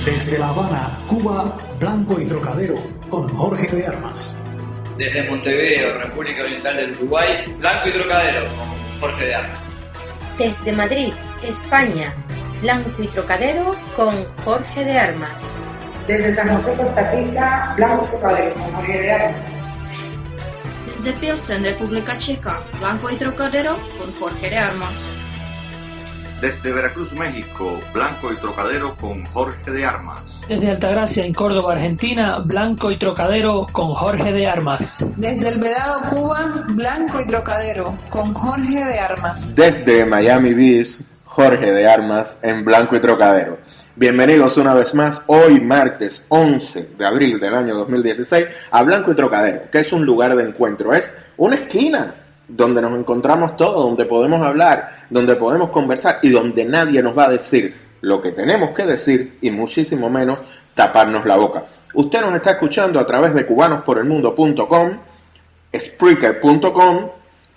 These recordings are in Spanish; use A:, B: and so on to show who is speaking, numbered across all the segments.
A: Desde La Habana, Cuba, Blanco y Trocadero, con Jorge de Armas.
B: Desde Montevideo, República Oriental del Uruguay, Blanco y Trocadero, con Jorge de Armas.
C: Desde Madrid, España, Blanco y Trocadero, con Jorge de Armas.
D: Desde San José, Costa Rica, Blanco y Trocadero, con Jorge de Armas.
E: Desde Pilsen, República Checa, Blanco y Trocadero, con Jorge de Armas.
F: Desde Veracruz, México, Blanco y Trocadero con Jorge de Armas.
G: Desde Altagracia, en Córdoba, Argentina, Blanco y Trocadero con Jorge de Armas.
H: Desde El Vedado, Cuba, Blanco y Trocadero con Jorge de Armas.
I: Desde Miami Beach, Jorge de Armas en Blanco y Trocadero. Bienvenidos una vez más, hoy martes 11 de abril del año 2016, a Blanco y Trocadero, que es un lugar de encuentro, es una esquina donde nos encontramos todos, donde podemos hablar, donde podemos conversar y donde nadie nos va a decir lo que tenemos que decir y muchísimo menos taparnos la boca. Usted nos está escuchando a través de cubanosporelmundo.com, Spreaker.com,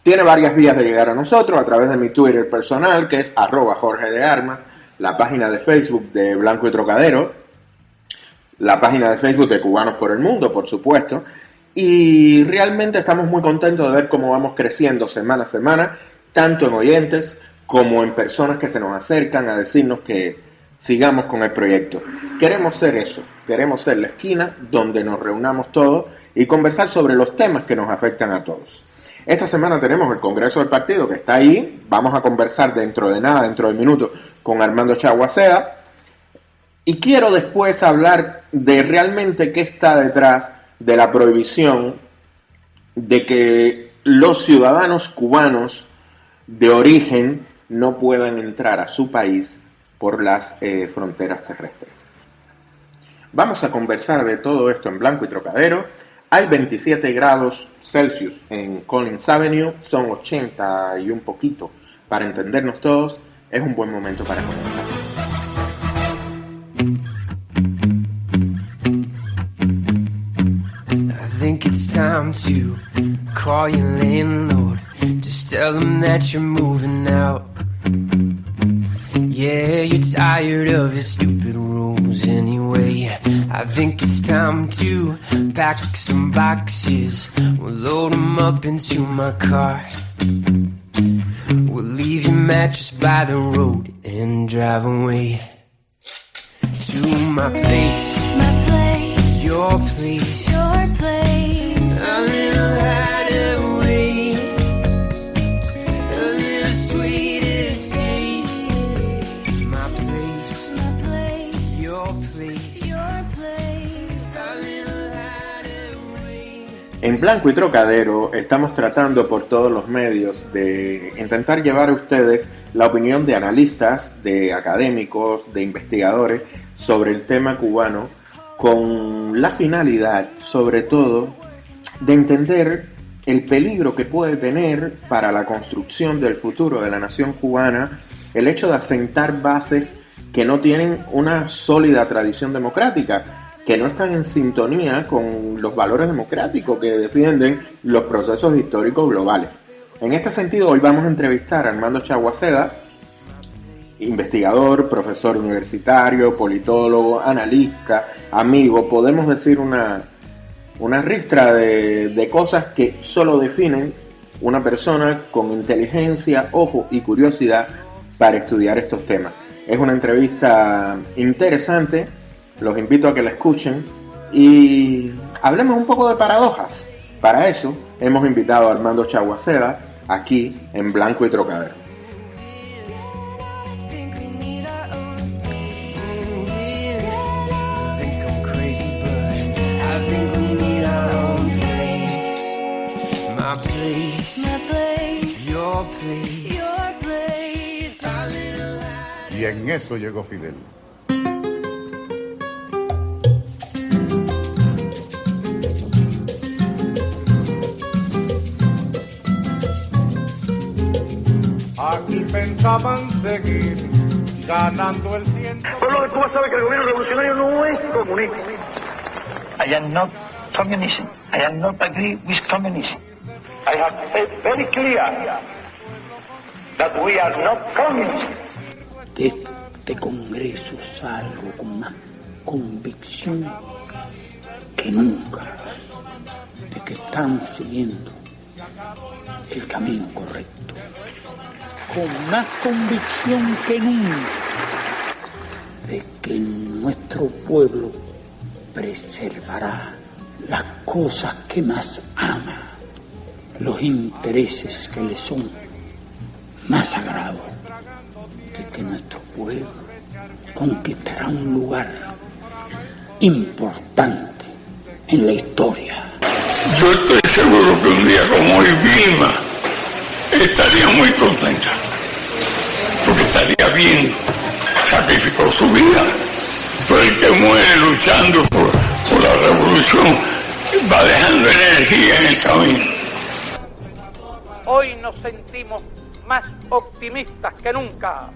I: tiene varias vías de llegar a nosotros, a través de mi Twitter personal, que es @Jorge de Armas, la página de Facebook de Blanco y Trocadero, la página de Facebook de Cubanos por el Mundo, por supuesto. Y realmente estamos muy contentos de ver cómo vamos creciendo semana a semana, tanto en oyentes como en personas que se nos acercan a decirnos que sigamos con el proyecto. Queremos ser eso, queremos ser la esquina donde nos reunamos todos y conversar sobre los temas que nos afectan a todos. Esta semana tenemos el Congreso del Partido que está ahí, vamos a conversar dentro de minutos con Armando Chaguaceda y quiero después hablar de realmente qué está detrás de la prohibición de que los ciudadanos cubanos de origen no puedan entrar a su país por las fronteras terrestres. Vamos a conversar de todo esto en Blanco y Trocadero. Hay 27 grados Celsius en Collins Avenue, son 80 y un poquito para entendernos todos. Es un buen momento para comenzar.
J: I think it's time to call your landlord. Just tell him that you're moving out. Yeah, you're tired of his stupid rules anyway. I think it's time to pack some boxes. We'll load them up into my car. We'll leave your mattress by the road and drive away to my place.
E: My place,
J: Your place.
E: your place.
J: A little hideaway, a little sweet escape. My place, your place, a little hideaway.
I: En Blanco y Trocadero estamos tratando por todos los medios de intentar llevar a ustedes la opinión de analistas, de académicos, de investigadores sobre el tema cubano, con la finalidad, sobre todo, de entender el peligro que puede tener para la construcción del futuro de la nación cubana el hecho de asentar bases que no tienen una sólida tradición democrática, que no están en sintonía con los valores democráticos que defienden los procesos históricos globales. En este sentido, hoy vamos a entrevistar a Armando Chaguaceda, investigador, profesor universitario, politólogo, analista, amigo, podemos decir una ristra de cosas que solo definen una persona con inteligencia, ojo y curiosidad para estudiar estos temas. Es una entrevista interesante, los invito a que la escuchen y hablemos un poco de paradojas. Para eso hemos invitado a Armando Chaguaceda aquí en Blanco y Trocadero.
J: My place, your place,
K: Y en eso llegó Fidel. Aquí pensaban seguir ganando el ciento.
L: El pueblo de Cuba sabe que el gobierno revolucionario no es comunista.
M: I am not communism. I am not agree with communism.
L: I have said very clear that we are not communists.
N: De este congreso salgo con más convicción que nunca de que estamos siguiendo el camino correcto. Con más convicción que nunca de que nuestro pueblo preservará las cosas que más ama, los intereses que le son más sagrados, de que nuestro pueblo conquistará un lugar importante en la historia.
O: Yo estoy seguro que un día como hoy Vilma estaría muy contenta, porque estaría bien, sacrificó su vida, pero el que muere luchando por la revolución va dejando energía en el camino.
P: Hoy nos sentimos más optimistas que nunca.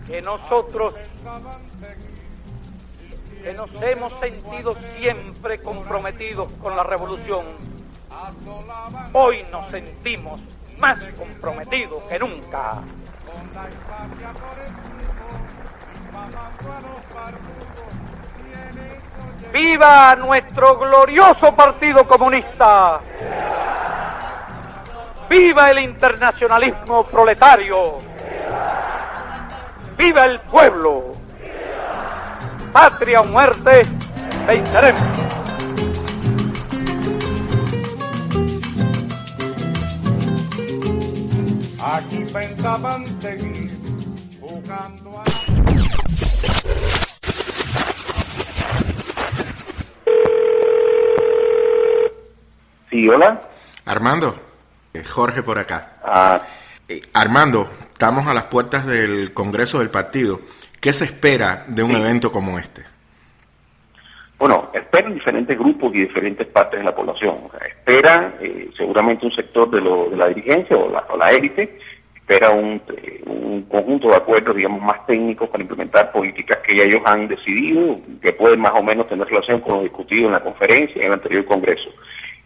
P: Que nosotros, que nos hemos sentido siempre comprometidos con la revolución, hoy nos sentimos más comprometidos que nunca. ¡Viva nuestro glorioso Partido Comunista! ¡Viva el internacionalismo proletario! ¡Viva el pueblo! ¡Patria o muerte! ¡Venceremos!
K: Aquí pensaban seguir jugando a...
L: Sí, hola.
I: Armando, Jorge por acá. Armando, estamos a las puertas del Congreso del Partido. ¿Qué se espera de un evento como este?
L: Bueno, esperan diferentes grupos y diferentes partes de la población. O sea, esperan seguramente un sector de la dirigencia o la élite, espera un conjunto de acuerdos, digamos, más técnicos para implementar políticas que ya ellos han decidido, que pueden más o menos tener relación con lo discutido en la conferencia y en el anterior Congreso.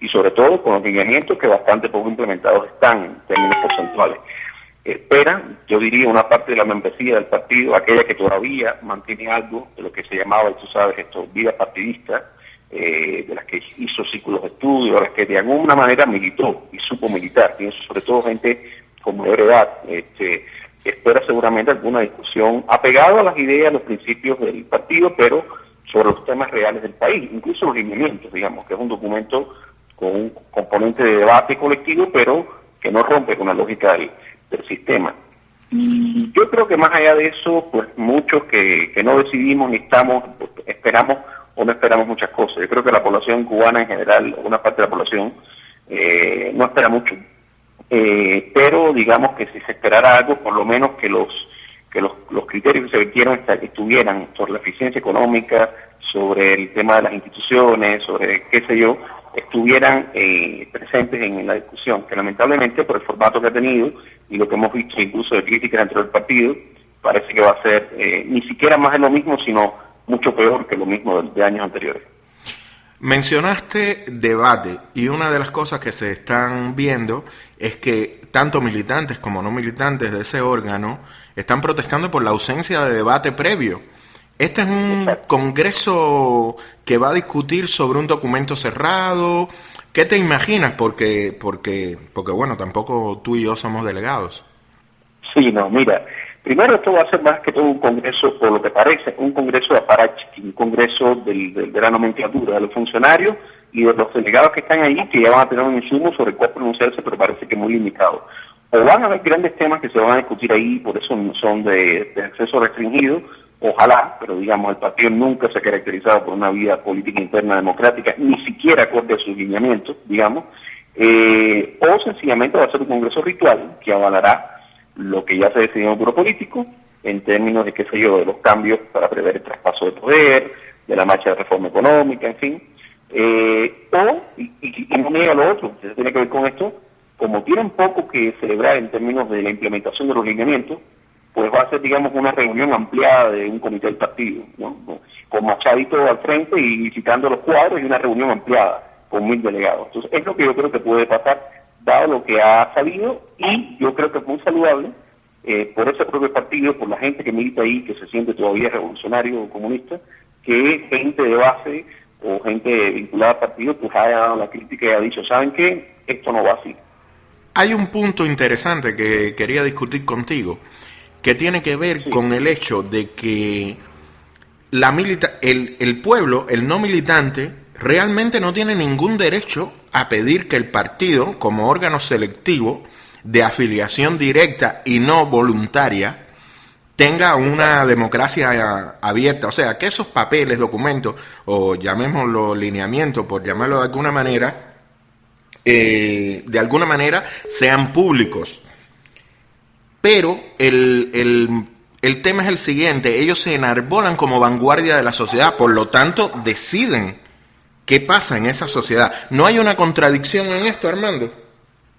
L: Y sobre todo con los lineamientos que bastante poco implementados están en términos porcentuales. Esperan, yo diría, una parte de la membresía del partido, aquella que todavía mantiene algo de lo que se llamaba, tú sabes, vida partidista, de las que hizo círculos de estudio, de las que de alguna manera militó y supo militar. Pienso sobre todo gente con mayor edad. Espera seguramente alguna discusión apegada a las ideas, a los principios del partido, pero sobre los temas reales del país, incluso los lineamientos, digamos, que es un documento con un componente de debate colectivo, pero que no rompe con la lógica del sistema. Y yo creo que más allá de eso, pues muchos que no decidimos ni esperamos o no esperamos muchas cosas. Yo creo que la población cubana en general, una parte de la población, no espera mucho. Pero digamos que si se esperara algo, por lo menos que los criterios que se vertieron estuvieran sobre la eficiencia económica, sobre el tema de las instituciones, sobre qué sé yo, estuvieran presentes en la discusión, que lamentablemente por el formato que ha tenido y lo que hemos visto incluso de críticas dentro del partido, parece que va a ser ni siquiera más de lo mismo, sino mucho peor que lo mismo de años anteriores.
I: Mencionaste debate, y una de las cosas que se están viendo es que tanto militantes como no militantes de ese órgano están protestando por la ausencia de debate previo. Este es un congreso que va a discutir sobre un documento cerrado. ¿Qué te imaginas? Porque bueno, tampoco tú y yo somos delegados.
L: Sí, no, mira, primero esto va a ser más que todo un congreso, por lo que parece, un congreso de aparachi, un congreso de la nomenclatura, de los funcionarios y de los delegados que están ahí, que ya van a tener un insumo sobre el cual pronunciarse, pero parece que muy limitado. O van a haber grandes temas que se van a discutir ahí, por eso son de acceso restringido. Ojalá, pero digamos, el partido nunca se ha caracterizado por una vida política interna democrática, ni siquiera acorde a sus lineamientos, digamos, o sencillamente va a ser un congreso ritual que avalará lo que ya se decidió en el puro político, en términos de, qué sé yo, de los cambios para prever el traspaso de poder, de la marcha de reforma económica, en fin, y no niega lo otro, que tiene que ver con esto, como tienen poco que celebrar en términos de la implementación de los lineamientos, pues va a ser, digamos, una reunión ampliada de un comité del partido, ¿no? Con Machadito al frente y visitando los cuadros, y una reunión ampliada con 1000 delegados. Entonces, es lo que yo creo que puede pasar dado lo que ha sabido, y yo creo que es muy saludable por ese propio partido, por la gente que milita ahí, que se siente todavía revolucionario o comunista, que gente de base o gente vinculada al partido pues haya dado la crítica y ha dicho, ¿saben qué? Esto no va así.
I: Hay un punto interesante que quería discutir contigo, que tiene que ver con el hecho de que el pueblo, el no militante, realmente no tiene ningún derecho a pedir que el partido, como órgano selectivo de afiliación directa y no voluntaria, tenga una democracia abierta. O sea, que esos papeles, documentos, o llamémoslo lineamientos, por llamarlo de alguna manera, sean públicos. Pero el tema es el siguiente: ellos se enarbolan como vanguardia de la sociedad, por lo tanto deciden qué pasa en esa sociedad. ¿No hay una contradicción en esto, Armando?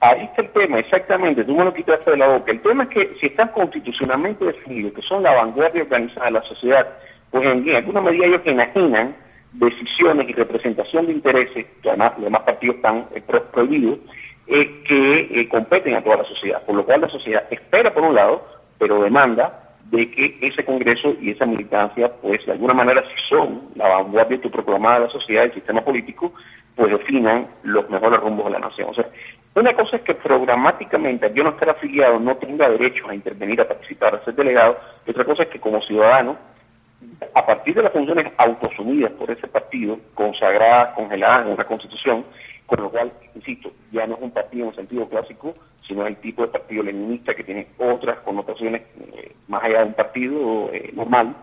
L: Ahí está el tema, exactamente, tú me lo quitaste de la boca. El tema es que si están constitucionalmente definidos que son la vanguardia organizada de la sociedad, pues en alguna medida ellos enajenan decisiones y representación de intereses, que además los demás partidos están prohibidos, que competen a toda la sociedad, por lo cual la sociedad espera por un lado, pero demanda de que ese Congreso y esa militancia, pues de alguna manera, si son la vanguardia autoproclamada de la sociedad y del sistema político, pues definan los mejores rumbos de la nación. O sea, una cosa es que programáticamente, al yo no estar afiliado, no tenga derecho a intervenir, a participar, a ser delegado, y otra cosa es que como ciudadano, a partir de las funciones autoasumidas por ese partido, consagradas, congeladas en una constitución, con lo cual, insisto, ya no es un partido en el sentido clásico, sino es el tipo de partido leninista que tiene otras connotaciones más allá de un partido normal,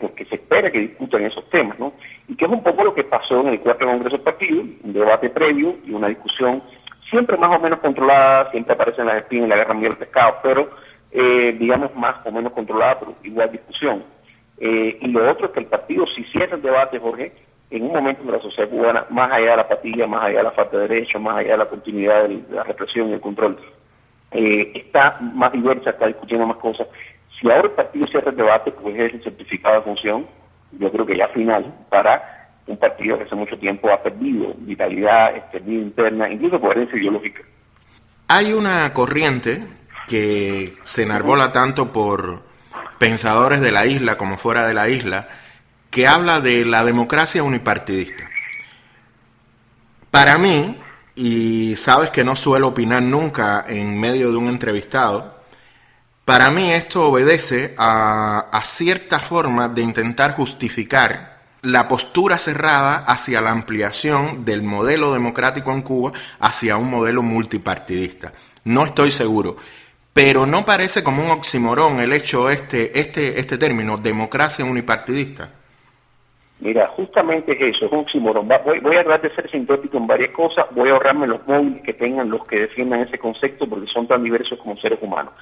L: porque se espera que discutan esos temas, ¿no? Y que es un poco lo que pasó en el cuarto Congreso del Partido, un debate previo y una discusión siempre más o menos controlada, siempre aparecen las espinas y la guerra mundial del pescado, pero digamos más o menos controlada, pero igual discusión. Y lo otro es que el partido, si cierra el debate, Jorge, en un momento de la sociedad cubana, más allá de la apatía, más allá de la falta de derechos, más allá de la continuidad de la represión y el control, está más diversa, está discutiendo más cosas. Si ahora el partido cierra el debate, pues es el certificado de función, yo creo que ya final, para un partido que hace mucho tiempo ha perdido vitalidad, vida interna, incluso coherencia ideológica.
I: Hay una corriente que se enarbola tanto por pensadores de la isla como fuera de la isla, que habla de la democracia unipartidista. Para mí, y sabes que no suelo opinar nunca en medio de un entrevistado, para mí esto obedece a cierta forma de intentar justificar la postura cerrada hacia la ampliación del modelo democrático en Cuba hacia un modelo multipartidista. No estoy seguro, pero no parece como un oxímoron el hecho este término, democracia unipartidista.
L: Mira, justamente es eso, es un oxímoron. Voy a tratar de ser sintético en varias cosas, voy a ahorrarme los móviles que tengan los que defiendan ese concepto porque son tan diversos como seres humanos.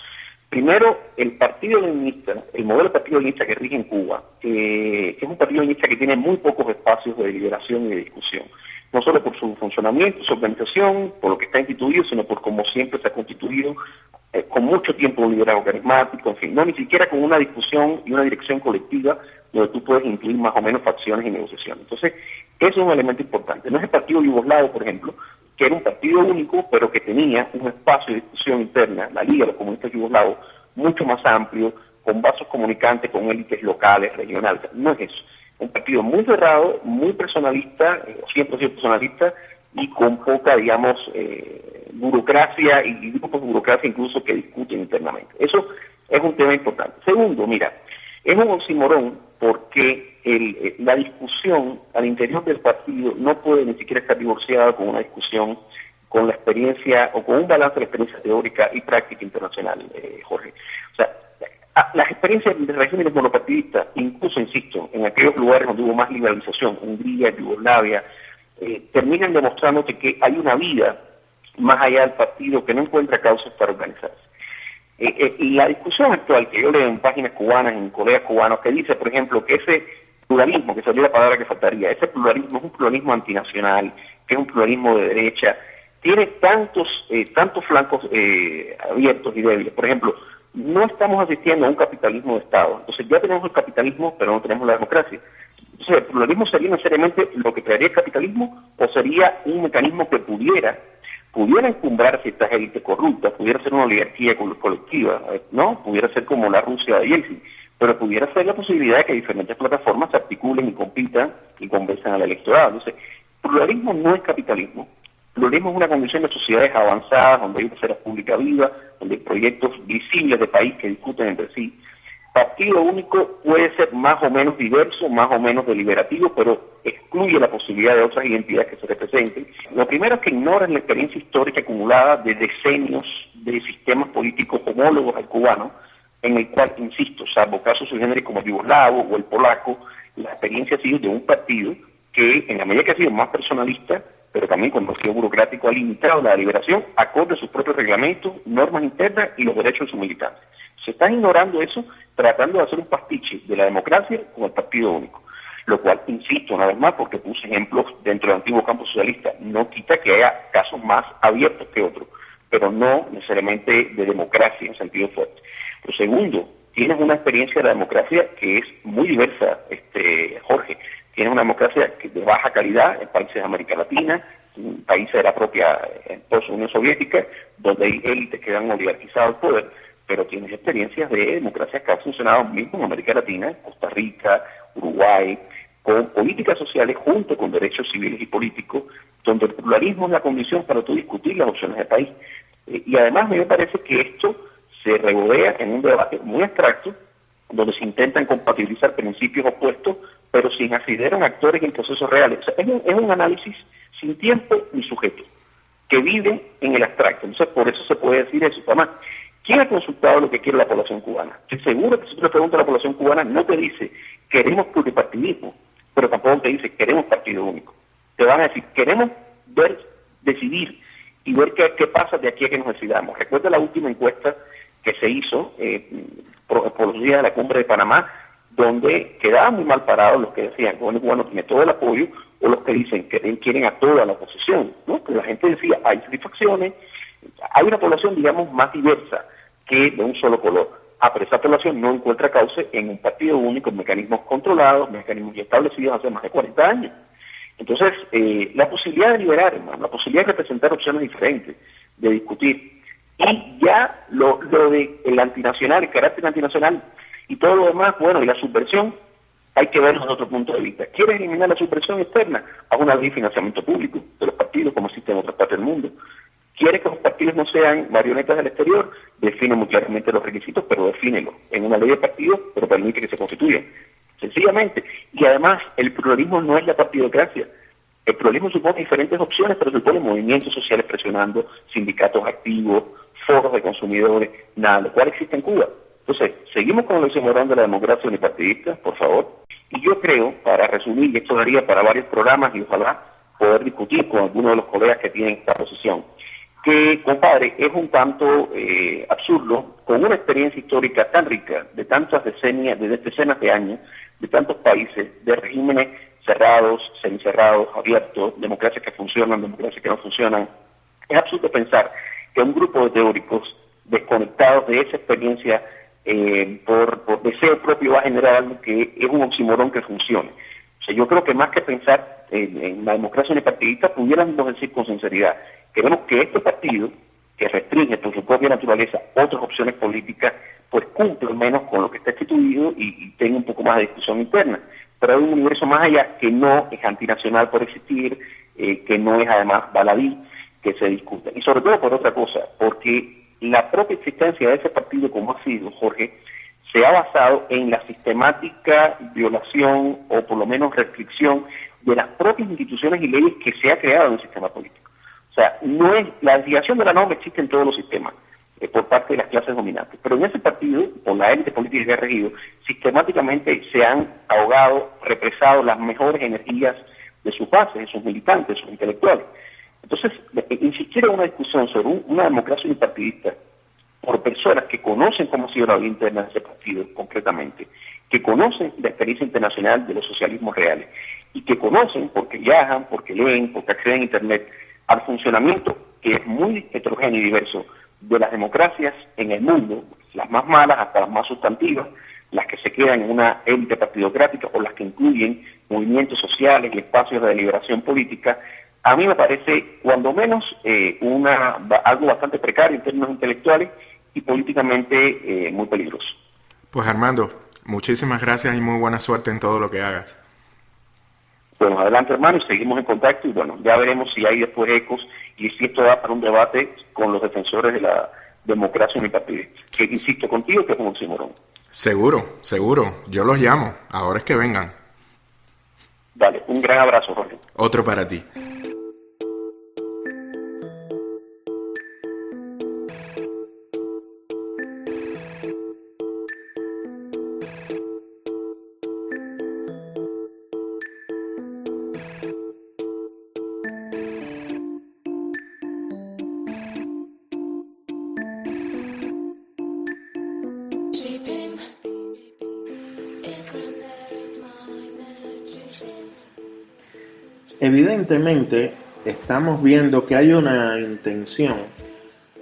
L: Primero, el partido leninista, el modelo de partido leninista que rige en Cuba, es un partido leninista que tiene muy pocos espacios de deliberación y de discusión. No solo por su funcionamiento, su organización, por lo que está instituido, sino por cómo siempre se ha constituido, con mucho tiempo un liderazgo carismático, en fin, no ni siquiera con una discusión y una dirección colectiva donde tú puedes incluir más o menos facciones y negociaciones. Entonces, eso es un elemento importante. No es el partido yugoslavo, por ejemplo, que era un partido único, pero que tenía un espacio de discusión interna, la Liga de los Comunistas Yugoslavos, mucho más amplio, con vasos comunicantes, con élites locales, regionales. No es eso. Un partido muy cerrado, muy personalista, siempre ha sido personalista, y con poca, digamos, burocracia y grupos de burocracia incluso que discuten internamente. Eso es un tema importante. Segundo, mira, es un oxímoron porque la discusión al interior del partido no puede ni siquiera estar divorciada con una discusión, con la experiencia o con un balance de la experiencia teórica y práctica internacional, Jorge. O sea, las experiencias de regímenes monopartidistas, incluso, insisto, en aquellos lugares donde hubo más liberalización, Hungría, Yugoslavia, terminan demostrándote que hay una vida más allá del partido que no encuentra causas para organizarse. La discusión actual que yo leo en páginas cubanas, en colegas cubanos, que dice, por ejemplo, que ese pluralismo, que sería la palabra que faltaría, ese pluralismo es un pluralismo antinacional, que es un pluralismo de derecha, tiene tantos flancos abiertos y débiles. Por ejemplo, no estamos asistiendo a un capitalismo de Estado. Entonces ya tenemos el capitalismo, pero no tenemos la democracia. Entonces, ¿el pluralismo sería necesariamente lo que crearía el capitalismo o sería un mecanismo que pudiera pudiera encumbrar ciertas élites corruptas, pudiera ser una oligarquía colectiva, ¿no? Pudiera ser como la Rusia de Yeltsin, pero pudiera ser la posibilidad de que diferentes plataformas se articulen y compitan y convenzan al electorado. Entonces, pluralismo no es capitalismo. Pluralismo es una condición de sociedades avanzadas, donde hay una esfera pública viva, donde hay proyectos visibles de país que discuten entre sí. Partido único puede ser más o menos diverso, más o menos deliberativo, pero excluye la posibilidad de otras identidades que se representen. Lo primero es que ignoran la experiencia histórica acumulada de decenios de sistemas políticos homólogos al cubano, en el cual, insisto, salvo casos sui generis como el yugoslavo o el polaco, la experiencia ha sido de un partido que, en la medida que ha sido más personalista, pero también con vacío burocrático, ha limitado la deliberación acorde a sus propios reglamentos, normas internas y los derechos de sus militantes. Se está ignorando eso, tratando de hacer un pastiche de la democracia con el partido único. Lo cual, insisto una vez más, porque puse ejemplos dentro del antiguo campo socialista, no quita que haya casos más abiertos que otros, pero no necesariamente de democracia en sentido fuerte. Lo segundo, tienes una experiencia de la democracia que es muy diversa, Jorge. Tienes una democracia de baja calidad en países de América Latina, en países de la propia Unión Soviética, donde hay élites que han oligarquizado el poder, pero tienes experiencias de democracias que han funcionado mismo en América Latina, Costa Rica, Uruguay, con políticas sociales junto con derechos civiles y políticos, donde el pluralismo es la condición para tú discutir las opciones del país. Y además me parece que esto se regodea en un debate muy abstracto, donde se intentan compatibilizar principios opuestos, pero sin acceder a actores en procesos reales. O sea, es un análisis sin tiempo ni sujeto, que vive en el abstracto. Entonces, por eso se puede decir eso. Además, ¿quién ha consultado lo que quiere la población cubana? Estoy seguro que si tú le preguntas a la población cubana, no te dice, queremos pluripartidismo, pero tampoco te dice, queremos partido único. Te van a decir, queremos decidir y ver qué pasa de aquí a que nos decidamos. Recuerda la última encuesta que se hizo por los días de la cumbre de Panamá, donde quedaban muy mal parados los que decían que el cubano tiene todo el apoyo, o los que dicen que quieren a toda la oposición, ¿no? Pero la gente decía, hay satisfacciones, hay una población, digamos, más diversa que de un solo color. Pero esa población no encuentra cauce en un partido único, mecanismos controlados, mecanismos ya establecidos hace más de 40 años. Entonces, la posibilidad de liberar, la posibilidad de representar opciones diferentes, de discutir, y ya lo de el antinacional, el carácter antinacional y todo lo demás, bueno, y la subversión, hay que verlo desde otro punto de vista. ¿Quieres eliminar la subversión externa? Haz una ley de financiamiento público de los partidos, como existe en otras partes del mundo. ¿Quieres que los partidos no sean marionetas del exterior? Define muy claramente los requisitos, pero defínelo en una ley de partidos, pero permite que se constituyan. Sencillamente. Y además, el pluralismo no es la partidocracia. El pluralismo supone diferentes opciones, pero supone movimientos sociales presionando, sindicatos activos, foros de consumidores, nada, lo cual existe en Cuba. Entonces, seguimos con el oxímoron de la democracia unipartidista, por favor. Y yo creo, para resumir, y esto daría para varios programas y ojalá poder discutir con algunos de los colegas que tienen esta posición, que, compadre, es un tanto absurdo, con una experiencia histórica tan rica, de tantas decenas de años, de tantos países, de regímenes cerrados, semicerrados, abiertos, democracias que funcionan, democracias que no funcionan. Es absurdo pensar que un grupo de teóricos desconectados de esa experiencia por deseo propio va a generar algo que es un oxímoron que funcione. O sea, yo creo que más que pensar en la democracia unipartidista, pudiéramos decir con sinceridad, queremos que este partido, que restringe por su propia naturaleza otras opciones políticas, pues cumpla al menos con lo que está instituido y tenga un poco más de discusión interna. Pero hay un universo más allá que no es antinacional por existir, que no es además baladí, que se discuta. Y sobre todo por otra cosa, porque la propia existencia de ese partido, como ha sido, Jorge, se ha basado en la sistemática violación o por lo menos restricción de las propias instituciones y leyes que se ha creado en el sistema político. O sea, no es la desviación de la norma existe en todos los sistemas por parte de las clases dominantes, pero en ese partido, por la élite política que ha regido, sistemáticamente se han ahogado, represado las mejores energías de sus bases, de sus militantes, de sus intelectuales. Entonces, insistir en una discusión sobre una democracia unipartidista por personas que conocen cómo ha sido la vida interna de ese partido concretamente, que conocen la experiencia internacional de los socialismos reales y que conocen, porque viajan, porque leen, porque acceden a Internet, al funcionamiento que es muy heterogéneo y diverso de las democracias en el mundo, las más malas hasta las más sustantivas, las que se quedan en una élite partidocrática o las que incluyen movimientos sociales y espacios de deliberación política, a mí me parece, cuando menos, algo bastante precario en términos intelectuales y políticamente muy peligroso.
I: Pues Armando, muchísimas gracias y muy buena suerte en todo lo que hagas.
L: Bueno, adelante hermano, seguimos en contacto y bueno, ya veremos si hay después ecos y si esto da para un debate con los defensores de la democracia unipartidista. Que insisto contigo que es un oxímoron.
I: Seguro, yo los llamo, ahora es que vengan.
L: Dale, un gran abrazo, Jorge.
I: Otro para ti. Evidentemente, estamos viendo que hay una intención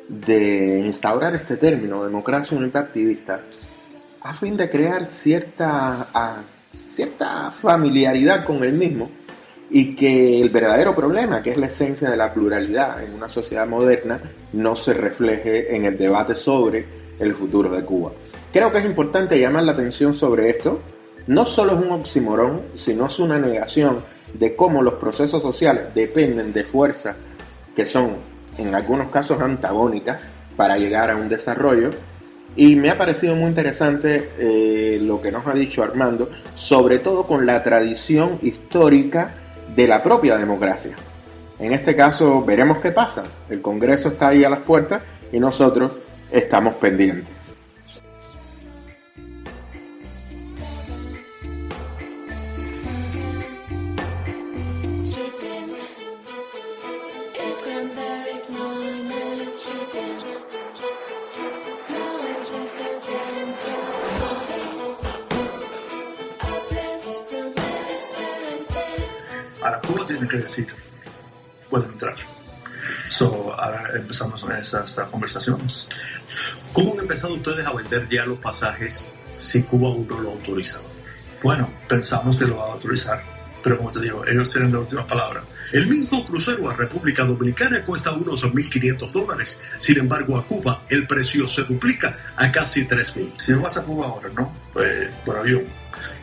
I: de instaurar este término, democracia unipartidista, a fin de crear cierta familiaridad con el mismo y que el verdadero problema, que es la esencia de la pluralidad en una sociedad moderna, no se refleje en el debate sobre el futuro de Cuba. Creo que es importante llamar la atención sobre esto. No solo es un oxímoron, sino es una negación de cómo los procesos sociales dependen de fuerzas que son, en algunos casos, antagónicas para llegar a un desarrollo. Y me ha parecido muy interesante lo que nos ha dicho Armando, sobre todo con la tradición histórica de la propia democracia. En este caso, veremos qué pasa. El Congreso está ahí a las puertas y nosotros estamos pendientes.
Q: Ahora Cuba tiene que decir, pueden entrar. Ahora empezamos esas conversaciones. ¿Cómo han empezado ustedes a vender ya los pasajes si Cuba aún no lo ha autorizado? Bueno, pensamos que lo va a autorizar, pero como te digo, ellos tienen la última palabra. El mismo crucero a República Dominicana cuesta unos $1,500. Sin embargo, a Cuba el precio se duplica a casi $3,000. Si vas a Cuba ahora, ¿no? Por avión,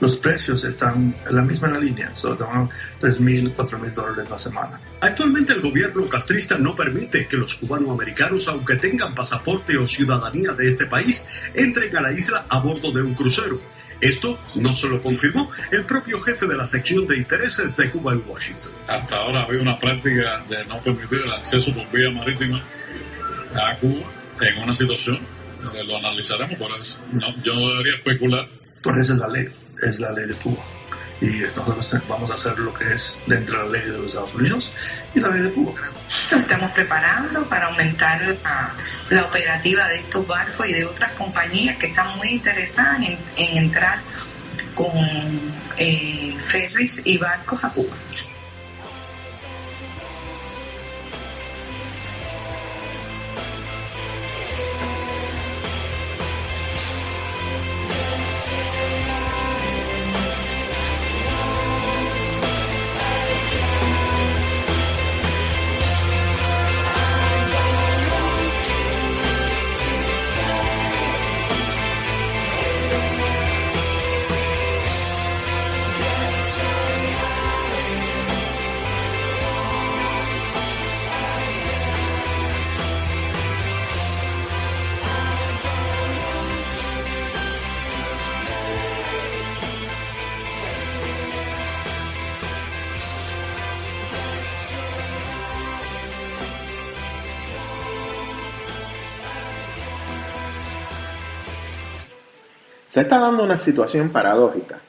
Q: los precios están en la misma línea, solo te van $3,000, $4,000 la semana. Actualmente el gobierno castrista no permite que los cubanoamericanos, aunque tengan pasaporte o ciudadanía de este país, entren a la isla a bordo de un crucero. Esto no se lo confirmó el propio jefe de la sección de intereses de Cuba en Washington.
R: Hasta ahora había una práctica de no permitir el acceso por vía marítima a Cuba en una situación que lo analizaremos, por eso yo no debería especular.
Q: Por eso es la ley de Cuba. Y nosotros vamos a hacer lo que es dentro de la ley de los Estados Unidos y la ley de Cuba.
D: Nos estamos preparando para aumentar la operativa de estos barcos y de otras compañías que están muy interesadas en entrar con ferries y barcos a Cuba.
I: Se está dando una situación paradójica,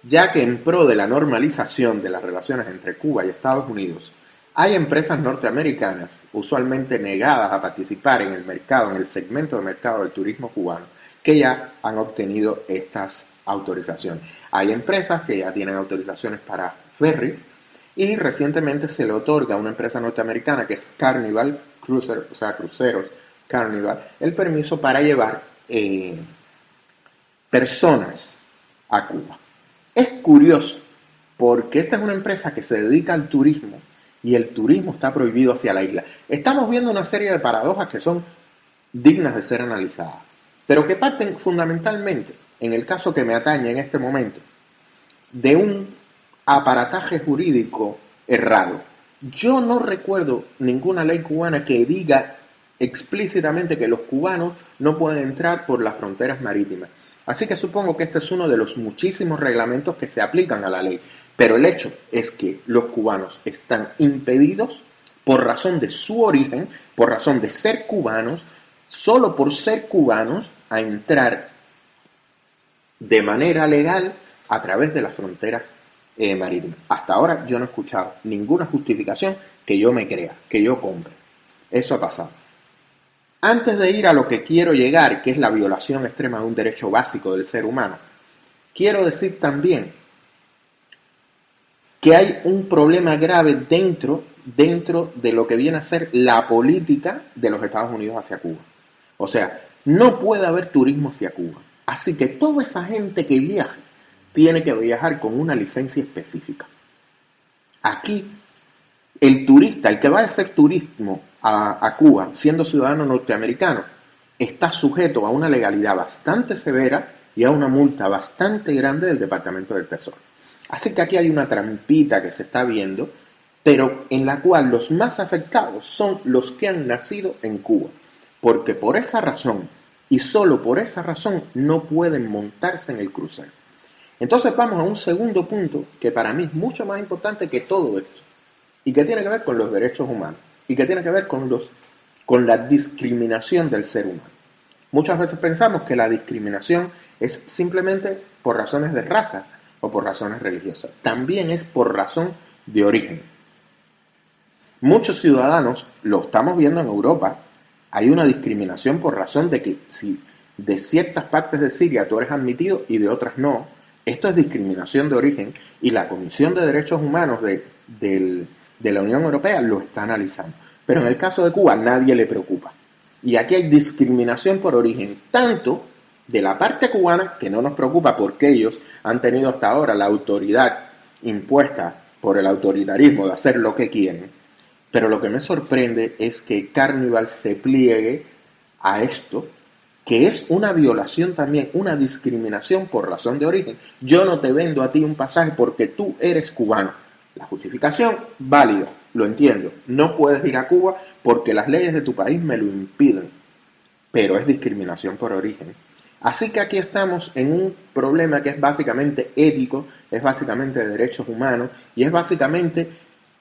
I: ya que en pro de la normalización de las relaciones entre Cuba y Estados Unidos, hay empresas norteamericanas, usualmente negadas a participar en el segmento de mercado del turismo cubano, que ya han obtenido estas autorizaciones. Hay empresas que ya tienen autorizaciones para ferries y recientemente se le otorga a una empresa norteamericana que es Carnival Cruiser, o sea, cruceros Carnival, el permiso para llevar personas a Cuba. Es curioso porque esta es una empresa que se dedica al turismo y el turismo está prohibido hacia la isla. Estamos viendo una serie de paradojas que son dignas de ser analizadas, pero que parten fundamentalmente, en el caso que me atañe en este momento, de un aparataje jurídico errado. Yo no recuerdo ninguna ley cubana que diga explícitamente que los cubanos no pueden entrar por las fronteras marítimas. Así que supongo que este es uno de los muchísimos reglamentos que se aplican a la ley. Pero el hecho es que los cubanos están impedidos por razón de su origen, por razón de ser cubanos, solo por ser cubanos, a entrar de manera legal a través de las fronteras marítimas. Hasta ahora yo no he escuchado ninguna justificación que yo me crea, que yo compre. Eso ha pasado. Antes de ir a lo que quiero llegar, que es la violación extrema de un derecho básico del ser humano, quiero decir también que hay un problema grave dentro de lo que viene a ser la política de los Estados Unidos hacia Cuba. O sea, no puede haber turismo hacia Cuba. Así que toda esa gente que viaje tiene que viajar con una licencia específica. Aquí, el turista, el que va a hacer turismo a Cuba, siendo ciudadano norteamericano, está sujeto a una legalidad bastante severa y a una multa bastante grande del Departamento del Tesoro. Así que aquí hay una trampita que se está viendo, pero en la cual los más afectados son los que han nacido en Cuba, porque por esa razón, y solo por esa razón, no pueden montarse en el crucero. Entonces vamos a un segundo punto que para mí es mucho más importante que todo esto, y que tiene que ver con los derechos humanos, y que tiene que ver con la discriminación del ser humano. Muchas veces pensamos que la discriminación es simplemente por razones de raza o por razones religiosas. También es por razón de origen. Muchos ciudadanos, lo estamos viendo en Europa, hay una discriminación por razón de que si de ciertas partes de Siria tú eres admitido y de otras no, esto es discriminación de origen y la Comisión de Derechos Humanos de la Unión Europea lo está analizando. Pero en el caso de Cuba nadie le preocupa. Y aquí hay discriminación por origen, tanto de la parte cubana, que no nos preocupa porque ellos han tenido hasta ahora la autoridad impuesta por el autoritarismo de hacer lo que quieren. Pero lo que me sorprende es que Carnival se pliegue a esto, que es una violación también, una discriminación por razón de origen. Yo no te vendo a ti un pasaje porque tú eres cubano. La justificación, válida, lo entiendo. No puedes ir a Cuba porque las leyes de tu país me lo impiden. Pero es discriminación por origen. Así que aquí estamos en un problema que es básicamente ético, es básicamente de derechos humanos y es básicamente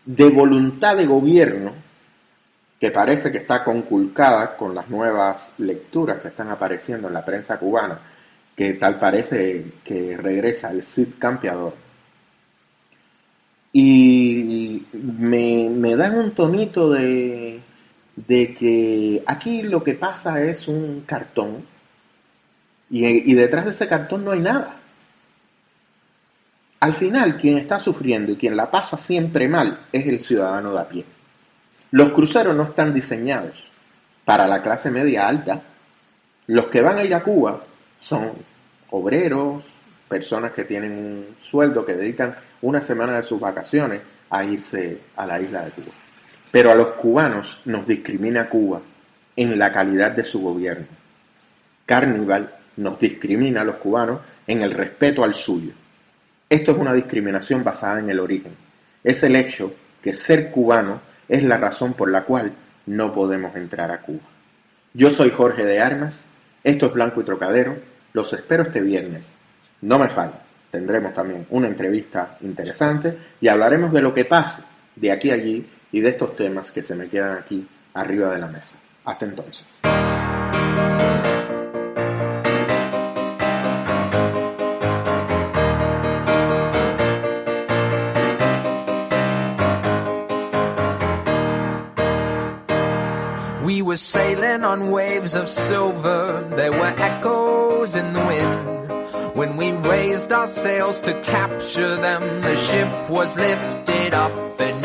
I: de voluntad de gobierno que parece que está conculcada con las nuevas lecturas que están apareciendo en la prensa cubana, que tal parece que regresa el Cid campeador. Y me dan un tonito de que aquí lo que pasa es un cartón y detrás de ese cartón no hay nada. Al final, quien está sufriendo y quien la pasa siempre mal es el ciudadano de a pie. Los cruceros no están diseñados para la clase media alta. Los que van a ir a Cuba son obreros, personas que tienen un sueldo, que dedican una semana de sus vacaciones a irse a la isla de Cuba. Pero a los cubanos nos discrimina Cuba en la calidad de su gobierno. Carnival nos discrimina a los cubanos en el respeto al suyo. Esto es una discriminación basada en el origen. Es el hecho que ser cubano es la razón por la cual no podemos entrar a Cuba. Yo soy Jorge de Armas, esto es Blanco y Trocadero, los espero este viernes. No me fallen, tendremos también una entrevista interesante y hablaremos de lo que pase de aquí a allí y de estos temas que se me quedan aquí arriba de la mesa. Hasta entonces.
J: We were sailing on waves of silver, there were echoes in the wind. When we raised our sails to capture them, the ship was lifted up and